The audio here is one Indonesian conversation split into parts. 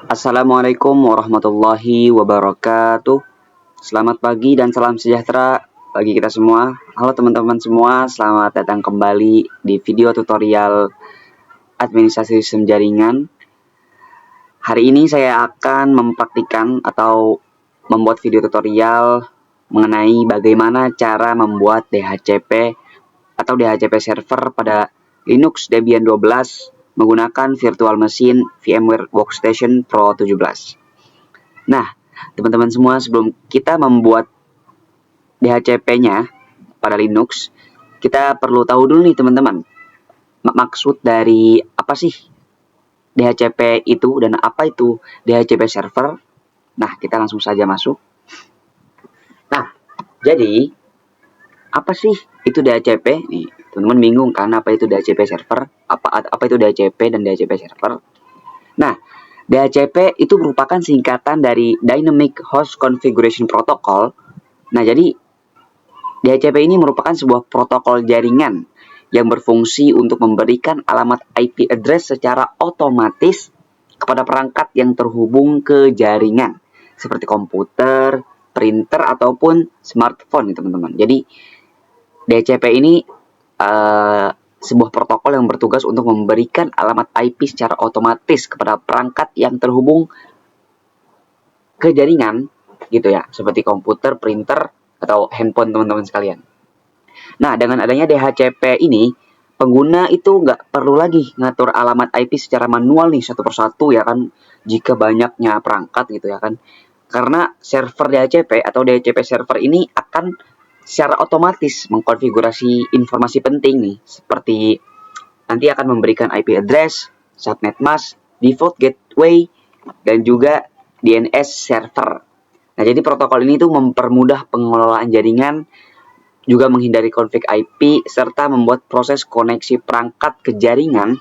Assalamualaikum warahmatullahi wabarakatuh. Selamat pagi dan salam sejahtera bagi kita semua. Halo teman-teman semua, selamat datang kembali di video tutorial administrasi sistem jaringan. Hari ini saya akan mempraktikkan atau membuat video tutorial mengenai bagaimana cara membuat DHCP atau DHCP server pada Linux Debian 12 menggunakan virtual machine VMware Workstation Pro 17. Nah, teman-teman semua, sebelum kita membuat DHCP-nya pada Linux, kita perlu tahu dulu nih teman-teman, maksud dari apa sih DHCP itu dan apa itu DHCP server. Nah, kita langsung saja masuk. Nah, jadi apa sih itu DHCP? Nih, teman-teman bingung kan apa itu DHCP server? Apa itu DHCP dan DHCP server? Nah, DHCP itu merupakan singkatan dari Dynamic Host Configuration Protocol. Nah, jadi DHCP ini merupakan sebuah protokol jaringan yang berfungsi untuk memberikan alamat IP address secara otomatis kepada perangkat yang terhubung ke jaringan, seperti komputer, printer, ataupun smartphone, teman-teman. Jadi, DHCP ini sebuah protokol yang bertugas untuk memberikan alamat IP secara otomatis kepada perangkat yang terhubung ke jaringan, gitu ya, seperti komputer, printer, atau handphone teman-teman sekalian. Nah, dengan adanya DHCP ini, pengguna itu nggak perlu lagi ngatur alamat IP secara manual nih satu persatu ya kan, jika banyaknya perangkat gitu ya kan. Karena server DHCP atau DHCP server ini akan secara otomatis mengkonfigurasi informasi penting nih, seperti nanti akan memberikan IP address, subnet mask, default gateway, dan juga DNS server. Nah, jadi protokol ini tuh mempermudah pengelolaan jaringan, juga menghindari konflik IP, serta membuat proses koneksi perangkat ke jaringan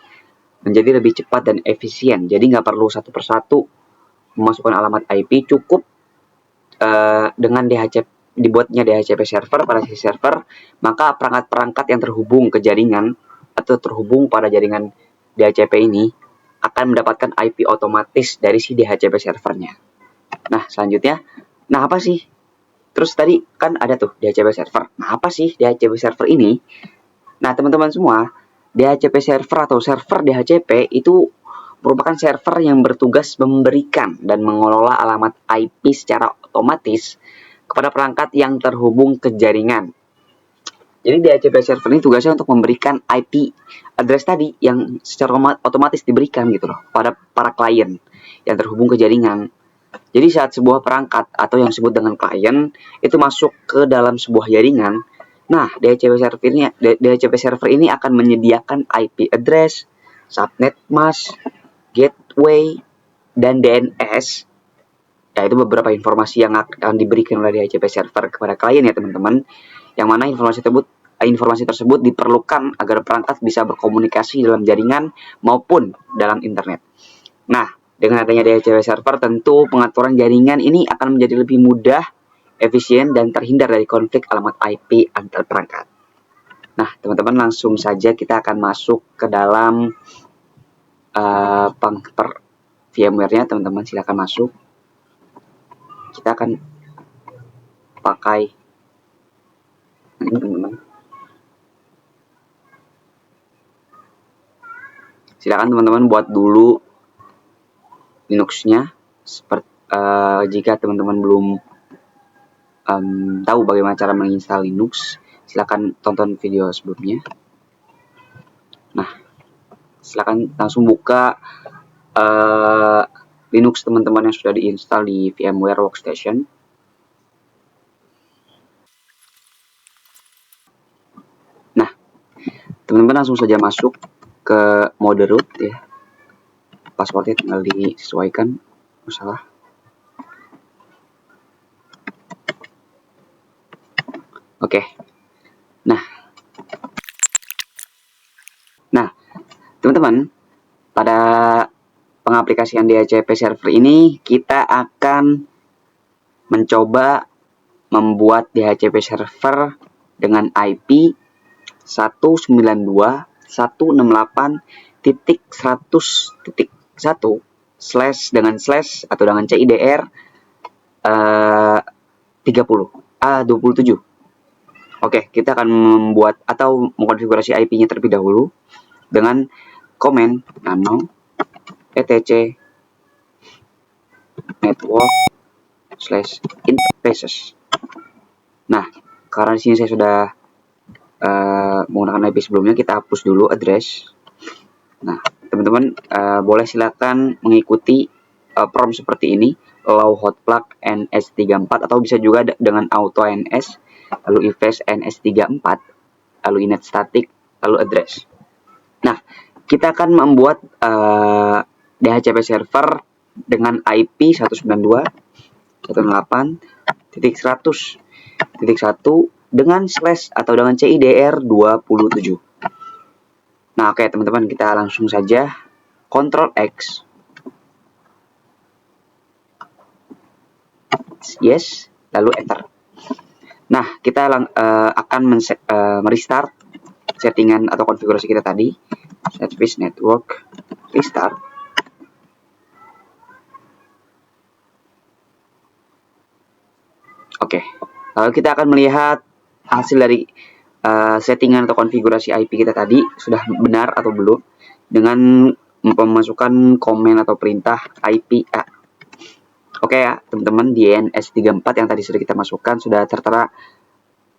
menjadi lebih cepat dan efisien. Jadi nggak perlu satu persatu memasukkan alamat IP, cukup dengan dibuatnya DHCP server pada sisi server, maka perangkat-perangkat yang terhubung ke jaringan atau terhubung pada jaringan DHCP ini akan mendapatkan IP otomatis dari si DHCP servernya. Nah, selanjutnya, apa sih? Terus tadi kan ada tuh DHCP server. Nah, apa sih DHCP server ini? Nah, teman-teman semua, DHCP server atau server DHCP itu merupakan server yang bertugas memberikan dan mengelola alamat IP secara otomatis kepada perangkat yang terhubung ke jaringan. Jadi DHCP server ini tugasnya untuk memberikan IP address tadi yang secara otomatis diberikan gitu loh pada para klien yang terhubung ke jaringan. Jadi saat sebuah perangkat atau yang disebut dengan klien itu masuk ke dalam sebuah jaringan, nah DHCP server ini akan menyediakan IP address, subnet mask, gateway, dan DNS. Ya, itu beberapa informasi yang akan diberikan oleh DHCP server kepada klien ya teman-teman, yang mana informasi tersebut diperlukan agar perangkat bisa berkomunikasi dalam jaringan maupun dalam internet. Nah, dengan adanya DHCP server, tentu pengaturan jaringan ini akan menjadi lebih mudah, efisien, dan terhindar dari konflik alamat IP antar perangkat. Nah, teman-teman, langsung saja kita akan masuk ke dalam VMware-nya. Teman-teman silakan masuk. Kita akan pakai ini, teman-teman. Silakan teman-teman buat dulu Linux-nya. Seperti jika teman-teman belum tahu bagaimana cara menginstal Linux, silakan tonton video sebelumnya. Nah, silakan langsung buka Linux teman-teman yang sudah diinstal di VMware Workstation. Nah, teman-teman langsung saja masuk ke mode root ya. Passwordnya tinggal disesuaikan, masalah. Oke. Nah, teman-teman, pada pengaplikasian DHCP server ini kita akan mencoba membuat DHCP server dengan IP 192.168.100.1 slash dengan slash atau dengan CIDR 27. Oke, kita akan membuat atau mengkonfigurasi IP-nya terlebih dahulu dengan komen nano etc network slash interfaces. Nah, karena di sini saya sudah menggunakan IP sebelumnya, kita hapus dulu address. Nah, teman-teman boleh silakan mengikuti prompt seperti ini, allow hotplug NS34, atau bisa juga dengan auto NS, lalu ifs NS34, lalu init static, lalu address. Nah, kita akan membuat DHCP server dengan IP 192.168.100.1 dengan slash atau dengan CIDR 27. Nah, oke teman-teman, kita langsung saja Ctrl X. Yes, lalu enter. Nah, kita akan merestart settingan atau konfigurasi kita tadi. Service network restart. Oke, lalu kita akan melihat hasil dari settingan atau konfigurasi IP kita tadi sudah benar atau belum dengan memasukkan komen atau perintah IP A. Oke ya, teman-teman, di NS34 yang tadi sudah kita masukkan sudah tertera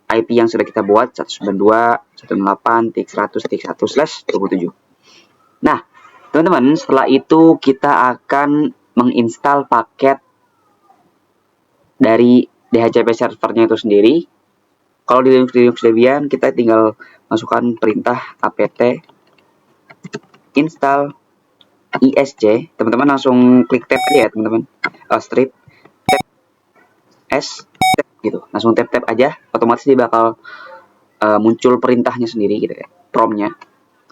IP yang sudah kita buat 192.168.100.1/27. Nah, teman-teman, setelah itu kita akan menginstal paket dari DHCP servernya itu sendiri. Kalau di Linux Debian, kita tinggal masukkan perintah apt install isc. Teman-teman langsung klik tab aja ya, teman-teman. Strip tab s gitu. Langsung tab aja, otomatis dia bakal muncul perintahnya sendiri gitu ya, prompt-nya.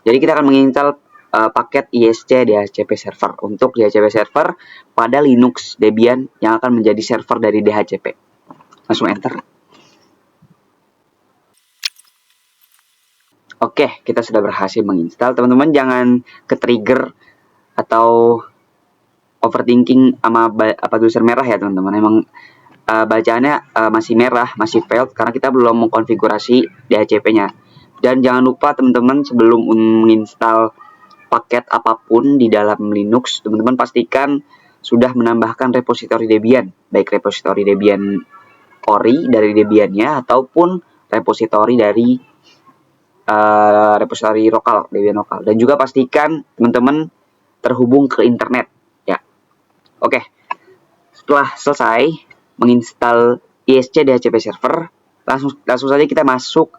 Jadi kita akan menginstal paket isc DHCP server untuk DHCP server pada Linux Debian yang akan menjadi server dari DHCP. Langsung enter. Oke, kita sudah berhasil menginstal. Teman-teman jangan ke-trigger atau overthinking sama tulisan merah ya, teman-teman. Emang bacaannya masih merah, masih failed karena kita belum mengkonfigurasi DHCP-nya. Dan jangan lupa teman-teman, sebelum menginstal paket apapun di dalam Linux, teman-teman pastikan sudah menambahkan repositori Debian, baik repositori Debian ori dari Debiannya ataupun repositori dari repositori lokal, Debian lokal. Dan juga pastikan teman-teman terhubung ke internet ya. Oke. Setelah selesai menginstal isc DHCP server, langsung saja kita masuk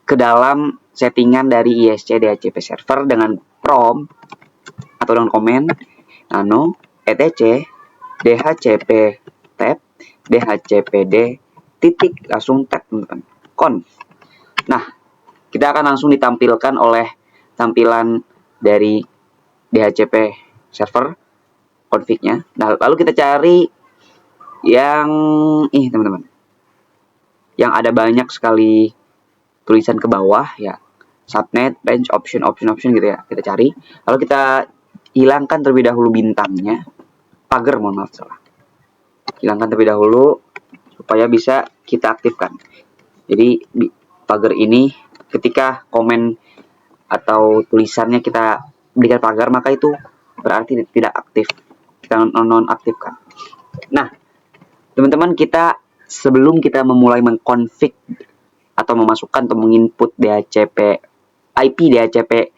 ke dalam settingan dari isc DHCP server dengan prompt atau dengan komen nano etc dhcp tab dhcpd titik, langsung tab teman-teman, conf. Nah, kita akan langsung ditampilkan oleh tampilan dari DHCP server config-nya. Nah, lalu kita cari yang ini teman-teman, yang ada banyak sekali tulisan ke bawah ya, subnet, range, option gitu ya. Kita cari, lalu kita hilangkan terlebih dahulu bintangnya, pagar, mohon maaf salah, hilangkan terlebih dahulu supaya bisa kita aktifkan. Jadi pagar ini ketika komen atau tulisannya kita berikan pagar, maka itu berarti tidak aktif, kita nonaktifkan. Nah, teman-teman, kita sebelum kita memulai mengkonfig atau memasukkan atau menginput IP DHCP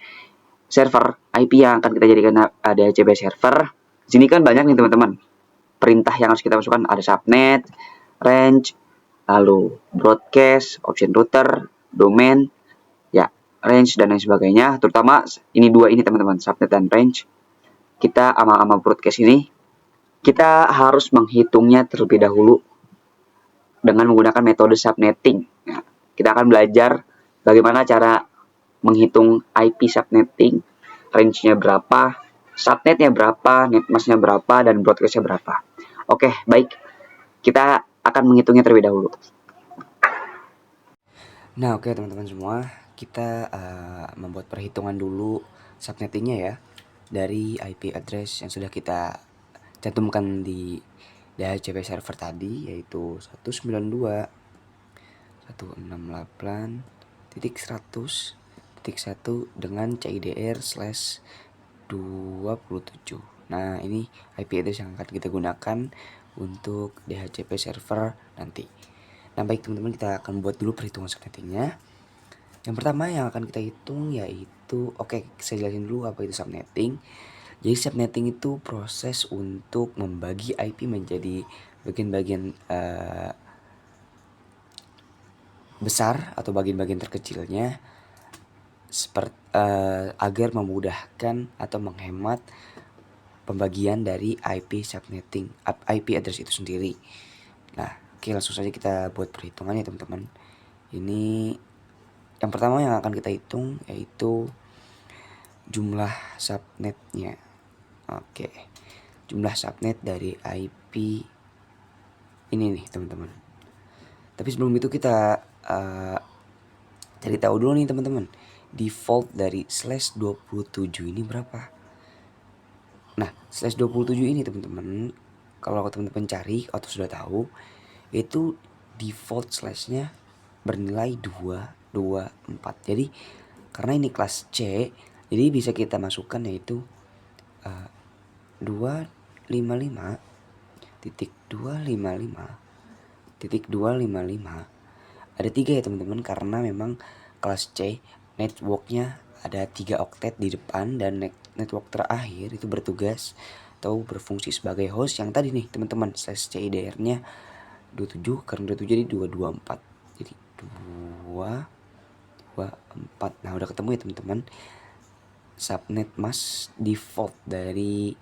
server, IP yang akan kita jadikan DHCP server, sini kan banyak nih teman-teman perintah yang harus kita masukkan. Ada subnet, range, lalu broadcast, option router, domain ya, range dan lain sebagainya. Terutama ini dua ini teman-teman, subnet dan range. Kita sama broadcast ini kita harus menghitungnya terlebih dahulu dengan menggunakan metode subnetting. Nah, kita akan belajar bagaimana cara menghitung IP subnetting, range-nya berapa, subnetnya berapa, netmask-nya berapa, dan broadcast-nya berapa. Oke, baik. Kita akan menghitungnya terlebih dahulu. Nah, oke teman-teman semua, kita membuat perhitungan dulu subnettingnya ya. dari IP address yang sudah kita cantumkan di DHCP server tadi, yaitu 192.168.100.1 dengan CIDR/27. Nah, ini IP address yang akan kita gunakan untuk DHCP server nanti. Nah, baik teman-teman, kita akan buat dulu perhitungan subnettingnya. Yang pertama yang akan kita hitung yaitu, saya jelasin dulu apa itu subnetting. Jadi subnetting itu proses untuk membagi IP menjadi bagian-bagian besar atau bagian-bagian terkecilnya, agar memudahkan atau menghemat pembagian dari IP subnetting, IP address itu sendiri. Nah, langsung saja kita buat perhitungannya teman-teman. Ini yang pertama yang akan kita hitung yaitu jumlah subnetnya. Jumlah subnet dari IP ini nih teman-teman. Tapi sebelum itu kita cari tahu dulu nih teman-teman, default dari /27 ini berapa. Nah, /27 ini teman-teman, kalau teman-teman cari atau sudah tahu, itu default slashnya bernilai 224. Jadi karena ini kelas C, jadi bisa kita masukkan yaitu 255.255.255. Ada 3 ya teman-teman, karena memang kelas C networknya ada 3 oktet di depan, dan network terakhir itu bertugas atau berfungsi sebagai host yang tadi nih teman-teman, /CIDR-nya 27, karena 27 jadi 224. Jadi 224. Nah, udah ketemu ya teman-teman subnet mask default dari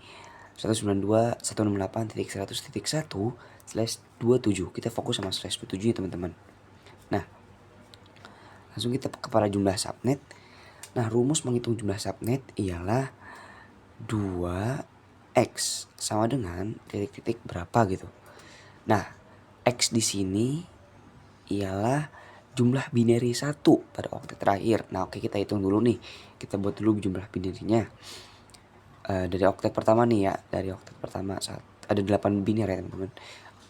192.168.100.1/27. Kita fokus sama /27 ya teman-teman. Nah, langsung kita kepada jumlah subnet. Nah, rumus menghitung jumlah subnet ialah 2x sama dengan titik-titik berapa gitu. Nah, x di sini ialah jumlah binary 1 pada oktet terakhir. Nah, kita hitung dulu nih. Kita buat dulu jumlah binary-nya. Dari oktet pertama nih ya. Dari oktet pertama ada 8 binary ya teman-teman.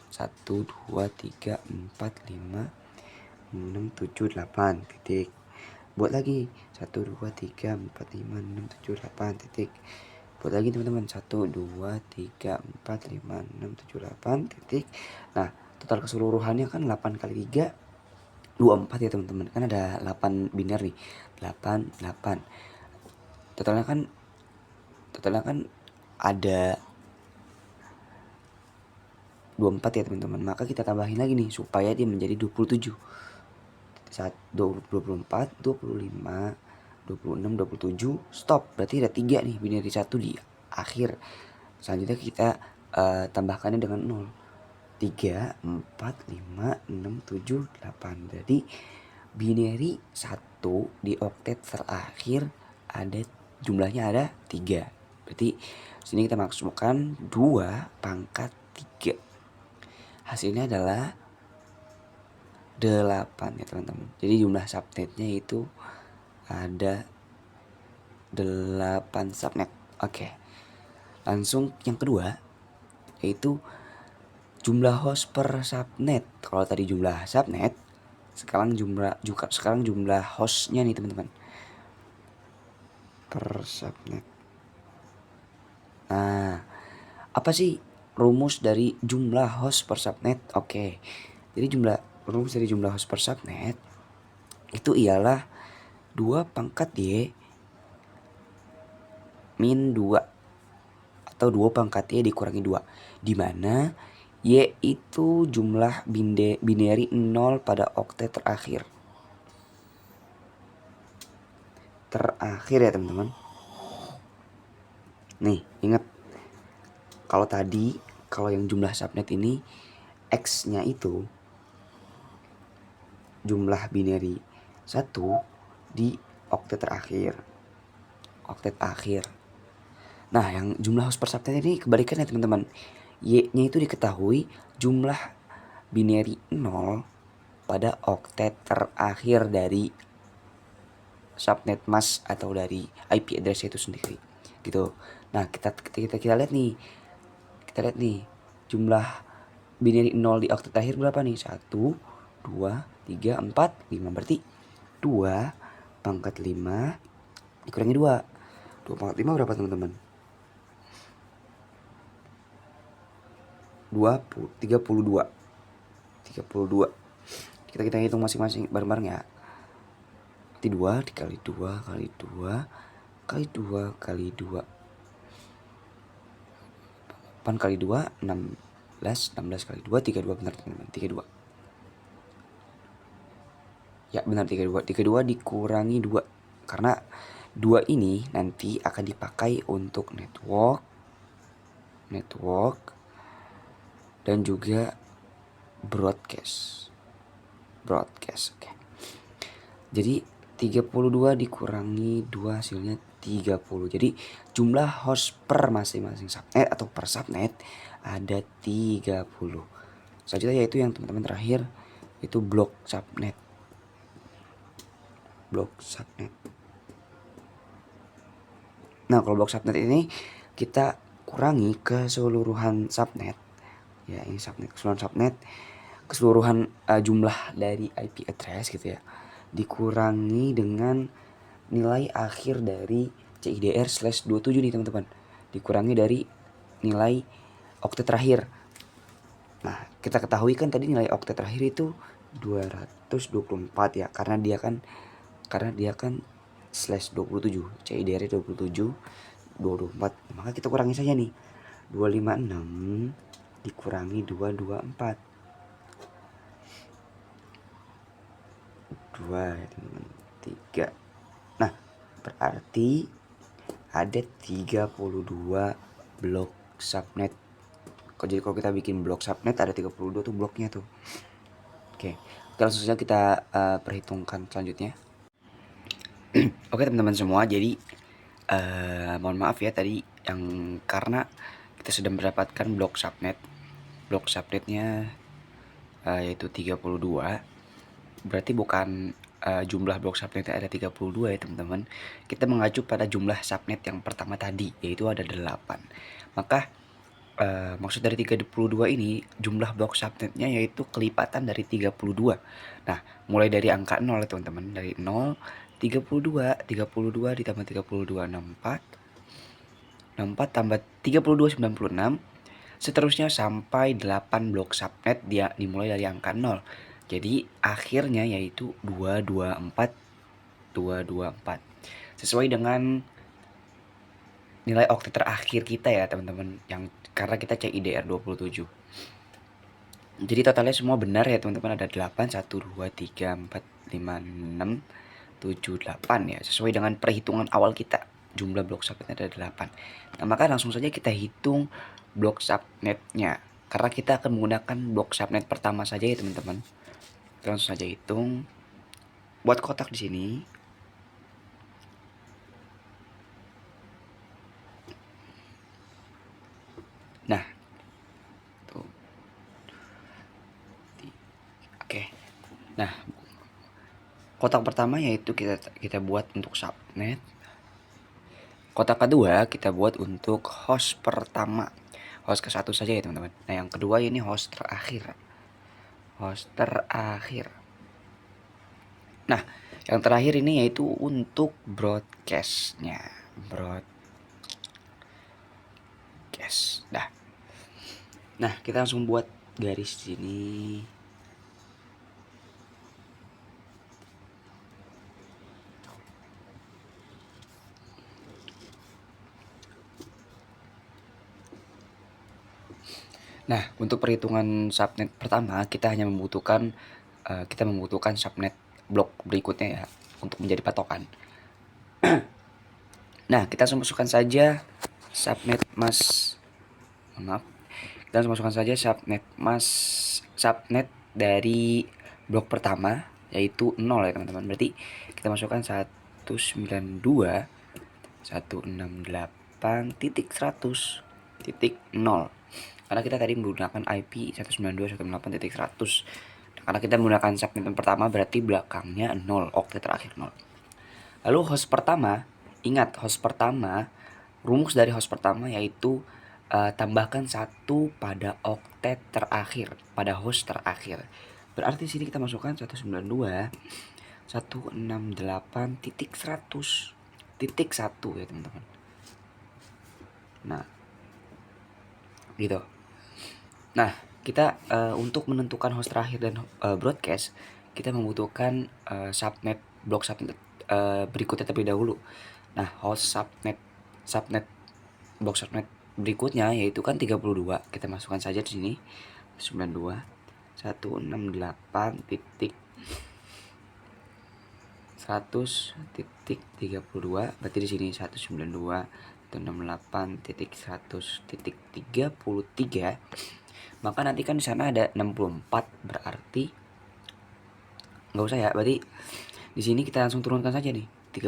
1, 2, 3, 4, 5, 6, 7, 8 titik. Buat lagi 1, 2, 3, 4, 5, 6, 7, 8 titik. Buat lagi teman-teman 1, 2, 3, 4, 5, 6, 7, 8 titik. Nah, total keseluruhannya kan 8 kali 3 24 ya teman-teman. Kan ada 8 binary nih. 8 8. Totalnya kan ada 24 ya teman-teman. Maka kita tambahin lagi nih supaya dia menjadi 27. 24, 25, 26, 27, stop. Berarti ada 3 nih binary 1 di akhir. Selanjutnya kita tambahkannya dengan 0. 3, 4, 5, 6, 7, 8. Jadi binary 1 di oktet terakhir ada jumlahnya ada 3. Berarti sini kita masukkan 2 pangkat 3. Hasilnya adalah 8 ya teman-teman. Jadi jumlah subnetnya itu ada 8 subnet. Langsung yang kedua yaitu jumlah host per subnet. Kalau tadi jumlah subnet, sekarang jumlah hostnya nih teman-teman per subnet. Nah, apa sih rumus dari jumlah host per subnet? Jadi rumus dari jumlah host per subnet itu ialah 2 pangkat Y min 2 atau 2 pangkat Y dikurangi 2, di mana Y itu jumlah binary 0 pada oktet terakhir ya teman-teman. Nih, ingat kalau yang jumlah subnet ini X-nya itu jumlah binary 1 di oktet akhir. Nah, yang jumlah host per subnet ini kebalikannya teman-teman. Y-nya itu diketahui jumlah binary 0 pada oktet terakhir dari subnet mask atau dari IP address itu sendiri. gitu. Nah, kita lihat nih. Kita lihat nih jumlah binary 0 di oktet terakhir berapa nih? 1, 2, 3, 4, 5. Berarti 2 pangkat 5 dikurangi 2. 2 pangkat 5 berapa teman-teman? 32. 32. Kita hitung masing-masing bareng-bareng ya. Berarti 2 dikali 2 kali 2 kali 2 kali 2. 8 kali 2 16. 16 kali 2 32 benar teman-teman. 32. Ya benar 32. 32 dikurangi 2. Karena 2 ini nanti akan dipakai untuk network dan juga broadcast. Oke. Jadi 32 dikurangi 2 hasilnya 30. Jadi jumlah host per masing-masing subnet atau per subnet ada 30. Selanjutnya yaitu yang teman-teman terakhir itu blok subnet. Nah, kalau blok subnet ini kita kurangi keseluruhan subnet. Ya, ini subnet, keseluruhan jumlah dari IP address gitu ya. Dikurangi dengan nilai akhir dari CIDR/27 nih teman-teman. Dikurangi dari nilai oktet terakhir. Nah, kita ketahui kan tadi nilai oktet terakhir itu 224 ya, karena dia kan /27, CIDR 27 224. Maka kita kurangi saja nih. 256 dikurangi 224. 2 ya teman-teman. 3. Nah, berarti ada 32 blok subnet. Jadi kalau kita bikin blok subnet ada 32 tuh bloknya tuh. Oke, langsung saja kita perhitungkan selanjutnya. Oke teman-teman semua, jadi mohon maaf ya tadi yang karena kita sudah mendapatkan blok subnetnya yaitu 32. Berarti bukan jumlah blok subnetnya ada 32 ya teman-teman. Kita mengacu pada jumlah subnet yang pertama tadi, yaitu ada 8. Maka maksud dari 32 ini jumlah blok subnetnya yaitu kelipatan dari 32. Nah, mulai dari angka 0 ya teman-teman, dari 0 32 ditambah 32 64 tambah 32 96, seterusnya sampai 8 blok subnet dia dimulai dari angka 0. Jadi akhirnya yaitu 224 sesuai dengan nilai oktet terakhir kita ya teman-teman, yang karena kita CIDR 27. Jadi totalnya semua benar ya teman-teman, ada 8 1 2 3 4 5 6 7 8 ya, sesuai dengan perhitungan awal kita. Jumlah blok subnetnya ada 8. Nah, maka langsung saja kita hitung blok subnetnya. Karena kita akan menggunakan blok subnet pertama saja ya teman-teman. Langsung saja hitung. Buat kotak di sini. Nah, tuh. Oke. Nah, kotak pertama yaitu kita buat untuk subnet. Kotak kedua kita buat untuk host pertama, host ke-1 saja ya teman-teman. Nah, yang kedua ini host terakhir. Nah, yang terakhir ini yaitu untuk broadcastnya. Nah, kita langsung buat garis sini. Nah, untuk perhitungan subnet pertama kita hanya membutuhkan subnet blok berikutnya ya untuk menjadi patokan. Nah, kita langsung masukkan saja subnet dari blok pertama yaitu 0 ya teman-teman. Berarti kita masukkan 192.168.100.0 karena kita tadi menggunakan IP 192.168.100. Karena kita menggunakan subnet yang pertama berarti belakangnya 0, oktet terakhir 0. Lalu host pertama, ingat host pertama rumus dari host pertama yaitu tambahkan 1 pada oktet terakhir, pada host terakhir. Berarti sini kita masukkan 192.168.100.1 ya teman-teman. Nah, gitu. Nah, kita untuk menentukan host terakhir dan broadcast, kita membutuhkan blok subnet berikutnya terlebih dahulu. Nah, host subnet blok subnet berikutnya yaitu kan 32. Kita masukkan saja di sini 92.168.100.32. Berarti di sini 192.168.100.33. Maka nanti kan di sana ada 64, berarti nggak usah ya. Berarti di sini kita langsung turunkan saja nih 32.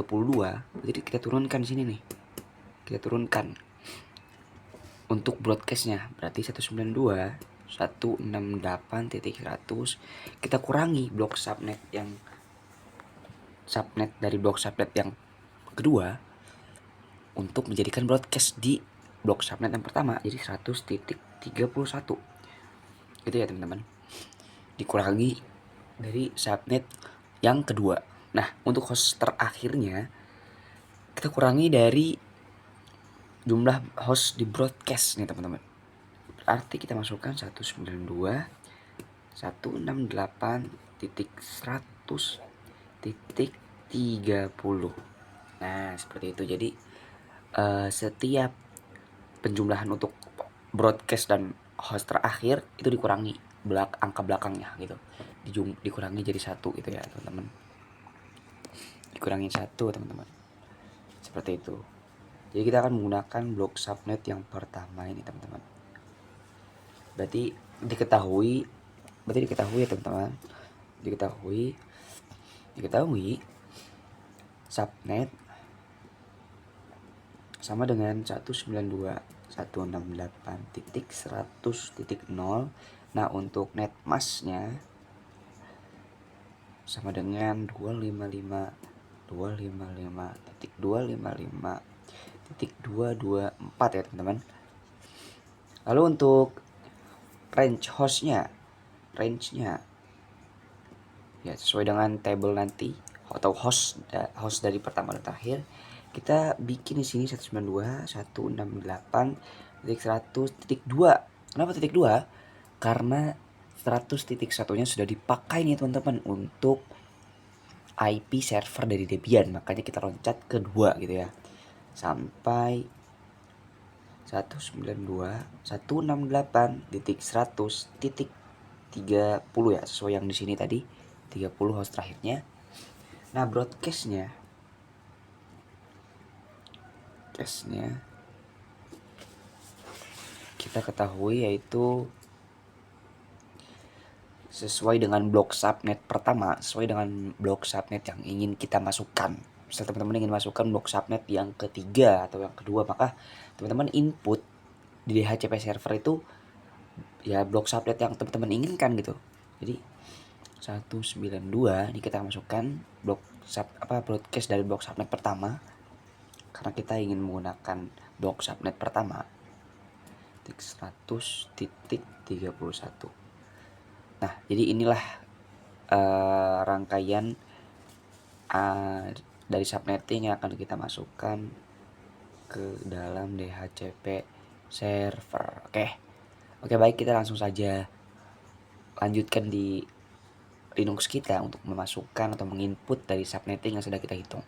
Berarti kita turunkan di sini nih. Kita turunkan untuk broadcastnya, berarti 192.168.100. Kita kurangi blok subnet dari blok subnet yang kedua untuk menjadikan broadcast di blok subnet yang pertama, jadi 100.31 gitu ya teman-teman, dikurangi dari subnet yang kedua. Nah, untuk host terakhirnya kita kurangi dari jumlah host di broadcast nih teman-teman. Berarti kita masukkan 192.168.100.30. Nah, seperti itu. Jadi setiap penjumlahan untuk broadcast dan host terakhir itu dikurangi angka belakangnya gitu. Dikurangi jadi 1 gitu ya, teman-teman. Dikurangi 1, teman-teman. Seperti itu. Jadi kita akan menggunakan blok subnet yang pertama ini, teman-teman. Berarti diketahui ya teman-teman. Diketahui subnet sama dengan 192.168.100.0. Nah, untuk net masknya sama dengan 255.254 ya teman-teman. Lalu untuk range-nya ya sesuai dengan table nanti atau host dari pertama dan terakhir. Kita bikin di sini 192.168.100.2. Kenapa titik 2? Karena 100.1-nya sudah dipakai nih teman-teman untuk IP server dari Debian, makanya kita loncat ke 2 gitu ya. Sampai 192.168.100.30 ya, sesuai yang di sini tadi 30 host terakhirnya. Nah, broadcastnya kita ketahui yaitu sesuai dengan blok subnet pertama, sesuai dengan blok subnet yang ingin kita masukkan. Misalnya teman-teman ingin masukkan blok subnet yang ketiga atau yang kedua, maka teman-teman input di DHCP server itu ya blok subnet yang teman-teman inginkan gitu. Jadi 192 ini kita masukkan broadcast dari blok subnet pertama, karena kita ingin menggunakan blok subnet pertama 100.31. Nah, jadi inilah rangkaian dari subnetting yang akan kita masukkan ke dalam DHCP server. Oke, baik, kita langsung saja lanjutkan di Linux kita untuk memasukkan atau menginput dari subnetting yang sudah kita hitung.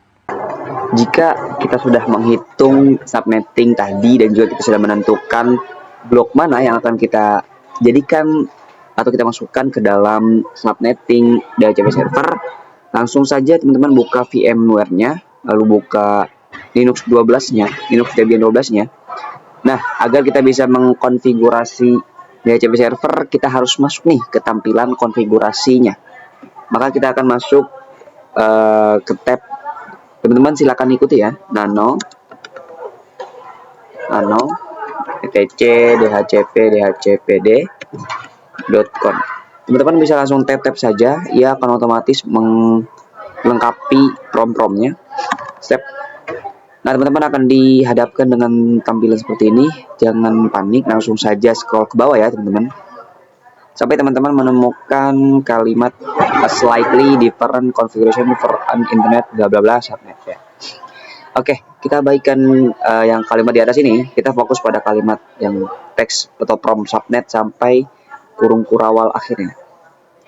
Jika kita sudah menghitung subnetting tadi dan juga kita sudah menentukan blok mana yang akan kita jadikan atau kita masukkan ke dalam subnetting DHCP server, langsung saja teman-teman buka VMware-nya, lalu buka Linux 12-nya, Linux Debian 12-nya. Nah, agar kita bisa mengkonfigurasi DHCP server, kita harus masuk nih ke tampilan konfigurasinya. Maka kita akan masuk ke tab, teman-teman silakan ikuti ya, nano etc dhcp.com. Teman-teman bisa langsung tap saja, ia akan otomatis melengkapi prom-promnya. Step. Nah, teman-teman akan dihadapkan dengan tampilan seperti ini. Jangan panik, langsung saja scroll ke bawah ya, teman-teman. Sampai teman-teman menemukan kalimat a slightly different configuration for an internet bla bla bla subnet ya. Oke, kita abaikan yang kalimat di atas ini. Kita fokus pada kalimat yang teks atau prompt subnet sampai kurung kurawal akhirnya.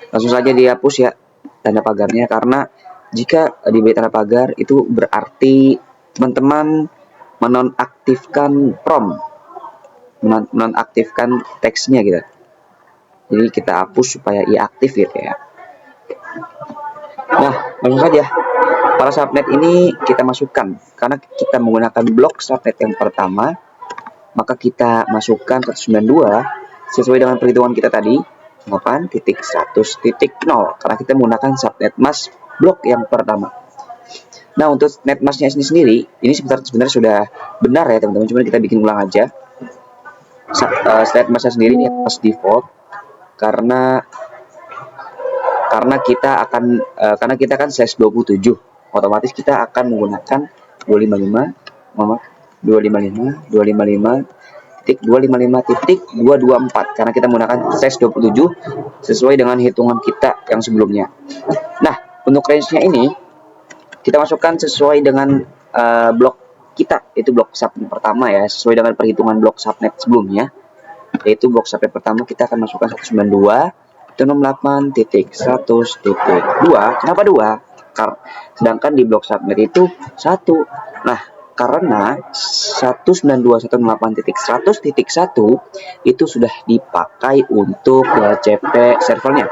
Langsung saja dihapus ya tanda pagarnya, karena jika diberi tanda pagar itu berarti teman-teman menonaktifkan prompt, menonaktifkan teksnya gitu. Jadi kita hapus supaya ia aktif gitu ya. Nah, langsung saja para subnet ini kita masukkan, karena kita menggunakan blok subnet yang pertama, maka kita masukkan 192 sesuai dengan perhitungan kita tadi 8.100.0, karena kita menggunakan subnet mask blok yang pertama. Nah, untuk net masknya sendiri ini sebenarnya sudah benar ya teman-teman, cuma kita bikin ulang aja. Net masknya sendiri ini pas default, karena kita kan slash 27, otomatis kita akan menggunakan 255.255.254 karena kita menggunakan slash 27 sesuai dengan hitungan kita yang sebelumnya. Nah, untuk range-nya ini kita masukkan sesuai dengan blok kita, itu blok subnet pertama ya, sesuai dengan perhitungan blok subnet sebelumnya, yaitu blok subnet pertama kita akan masukkan 192.168.100.2. Kenapa 2? Sedangkan di blok subnet itu 1. Nah, karena 192.168.100.1 itu sudah dipakai untuk DHCP servernya,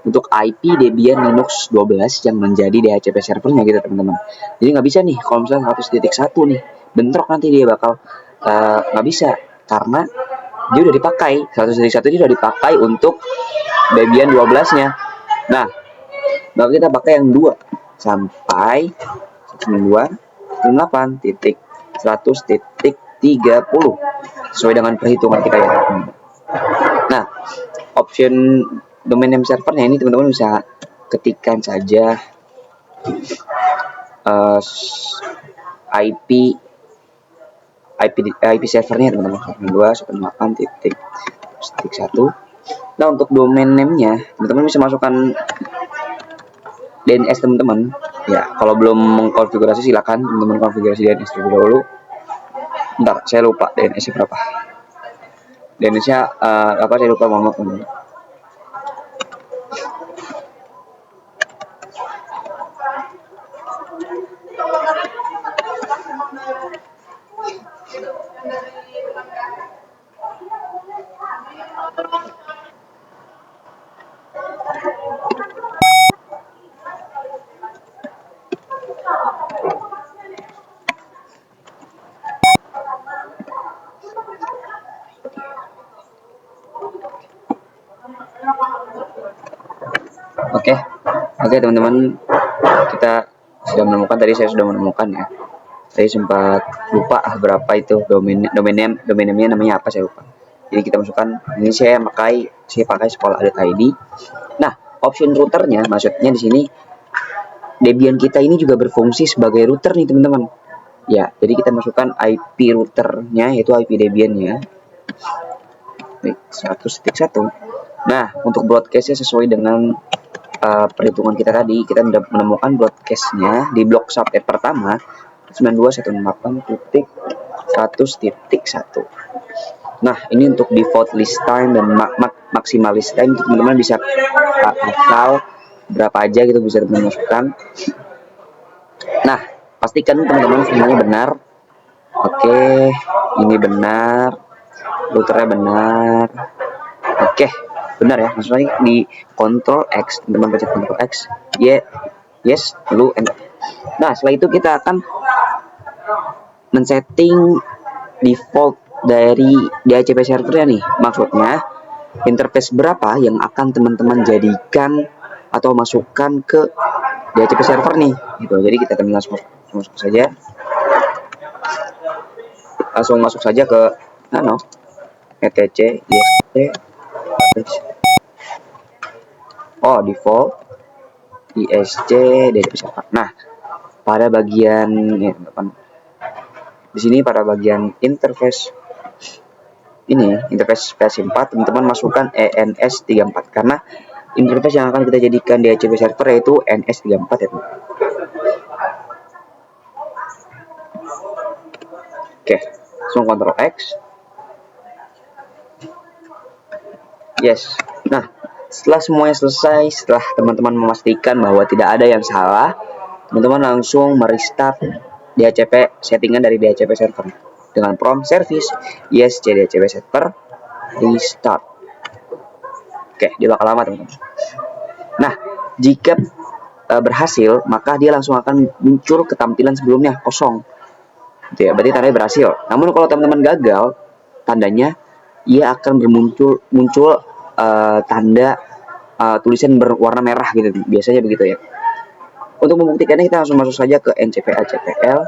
untuk IP Debian Linux 12 yang menjadi DHCP servernya gitu teman-teman. Jadi nggak bisa nih kalau misalnya 100.1 nih bentrok, nanti dia bakal nggak bisa, karena dia udah dipakai 100.1 ini udah dipakai untuk Debian 12-nya. Nah, maka kita pakai yang 2 sampai 192.100.30 sesuai dengan perhitungan kita ya. Nah, option domain name servernya ini teman-teman bisa ketikkan saja IP servernya teman-teman, 192.168.1. Nah, untuk domain name-nya teman-teman bisa masukkan DNS teman-teman ya. Kalau belum mengkonfigurasi silakan teman-teman konfigurasi DNS terlebih dahulu. Bentar, saya lupa DNS-nya berapa. DNS-nya apa, saya lupa, mohon maaf teman-teman. Oke teman-teman, kita sudah menemukan, tadi saya sudah menemukan ya. Saya sempat lupa berapa itu domain name-nya namanya apa, saya lupa. Jadi kita masukkan, ini saya pakai sekolah.id. Nah, option routernya maksudnya di sini Debian kita ini juga berfungsi sebagai router nih teman-teman. Ya, jadi kita masukkan IP routernya, yaitu IP Debian-nya 100.1. Nah, untuk broadcast-nya sesuai dengan perhitungan kita tadi, kita menemukan broadcast-nya di blok subnet pertama 92.168.100.1. Nah, ini untuk default list time dan maksimal list time, teman-teman bisa asal berapa aja gitu bisa teman-teman masukkan. Nah, pastikan teman-teman semuanya benar. Oke, ini benar, routernya benar. Oke, benar ya, maksudnya di Ctrl X, teman-teman pencet Ctrl X, yes, lalu enter. Nah, setelah itu kita akan men-setting default dari DHCP servernya nih, maksudnya interface berapa yang akan teman-teman jadikan atau masukkan ke DHCP server nih gitu. Jadi kita akan langsung masuk saja ke etc default ISC DHCP server. Nah, pada bagian Di sini pada bagian interface ini, interface PHP 4, teman-teman masukkan ENS34 karena interface yang akan kita jadikan DHCP server yaitu ENS34 ya teman. Oke, langsung Ctrl X. Yes. Nah, setelah semuanya selesai, setelah teman-teman memastikan bahwa tidak ada yang salah, teman-teman langsung merestart DHCP settingan dari DHCP server dengan prompt service yes DHCP server restart. Oke, dia bakal lama teman-teman. Nah, jika berhasil, maka dia langsung akan muncul ketampilan sebelumnya kosong. Gitu ya, berarti tandanya berhasil. Namun kalau teman-teman gagal, tandanya ia akan muncul tanda tulisan berwarna merah gitu. Biasanya begitu ya. Untuk membuktikannya kita langsung masuk saja ke ncpl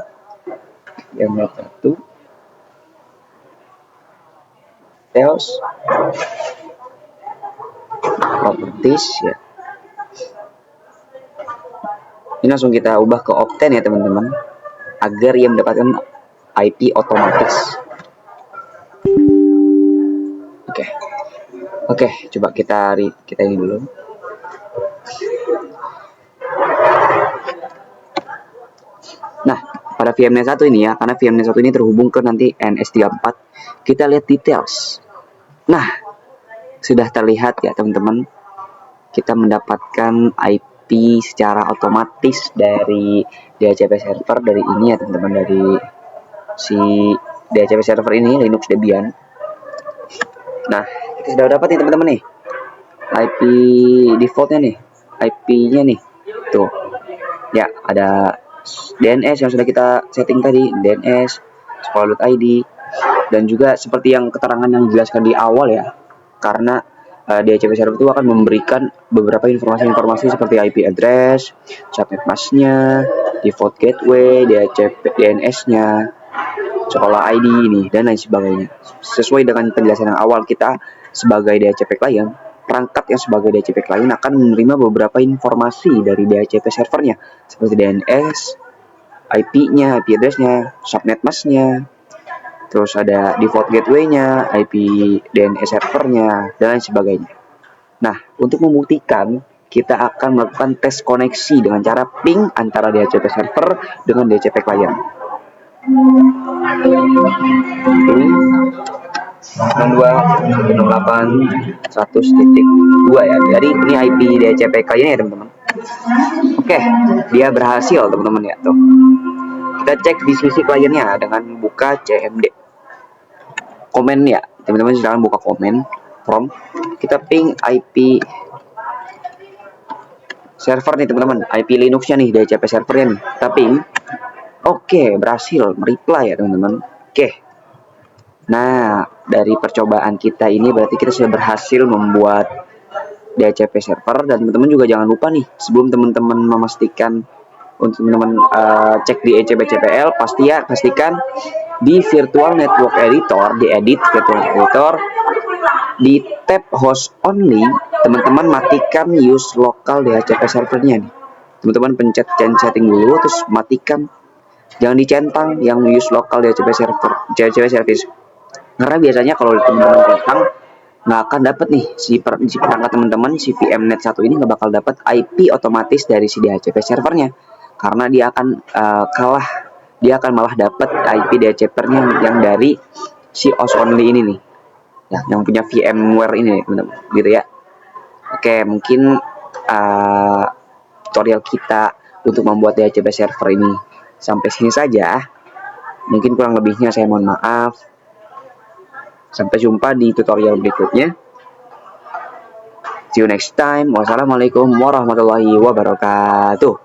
yang satu details properties ya. Ini langsung kita ubah ke Opten ya teman-teman, agar ia mendapatkan IP otomatis. Oke, coba kita ini dulu. Nah, pada VMnet 1 ini ya, karena VMnet 1 ini terhubung ke nanti NS34, kita lihat details. Nah, sudah terlihat ya teman-teman, kita mendapatkan IP secara otomatis dari DHCP server dari ini ya teman-teman, dari si DHCP server ini Linux Debian. Nah, kita sudah dapat nih teman-teman nih IP defaultnya nih, IP-nya nih tuh ya, ada DNS yang sudah kita setting tadi, DNS, sekolah.id, dan juga seperti yang keterangan yang dijelaskan di awal ya, karena DHCP server itu akan memberikan beberapa informasi-informasi seperti IP address, subnet masknya, default gateway, DHCP DNS-nya, sekolah ID ini, dan lain sebagainya. Sesuai dengan penjelasan yang awal, kita sebagai DHCP client, perangkat yang sebagai DHCP client akan menerima beberapa informasi dari DHCP servernya seperti DNS, IP-nya, IP address-nya, subnet mask-nya, terus ada default gateway-nya, IP DNS servernya, dan lain sebagainya. Nah, untuk membuktikan, kita akan melakukan tes koneksi dengan cara ping antara DHCP server dengan DHCP client. Ini 62.168.100.2 ya. Jadi ini IP DHCP client ya teman-teman. Oke, dia berhasil teman-teman ya tuh. Kita cek di sisi kliennya dengan buka CMD. Komen ya, teman-teman silahkan buka komen prompt. Kita ping IP server nih teman-teman, IP Linuxnya nih, DHCP servernya nih. Kita ping. Oke, berhasil mereply ya teman-teman. Oke. Nah, dari percobaan kita ini berarti kita sudah berhasil membuat DHCP server, dan teman-teman juga jangan lupa nih, sebelum teman-teman memastikan untuk teman-teman cek di ECPCPL, pastikan di Virtual Network Editor, di edit Virtual Network Editor, di tab host only, teman-teman matikan use local DHCP servernya nih. Teman-teman pencet change setting dulu, terus matikan, jangan dicentang yang use local DHCP server, DHCP service. Karena biasanya kalau teman-teman centang, nggak akan dapat nih si perangkat teman-teman, si VMnet 1 ini nggak bakal dapat IP otomatis dari si DHCP servernya, karena dia akan dia akan malah dapat IP DHCP-nya yang dari si host only ini nih ya, yang punya VMware ini teman-teman, gitu ya. Oke, mungkin tutorial kita untuk membuat DHCP server ini sampai sini saja. Mungkin kurang lebihnya saya mohon maaf. Sampai jumpa di tutorial berikutnya. See you next time. Wassalamualaikum warahmatullahi wabarakatuh.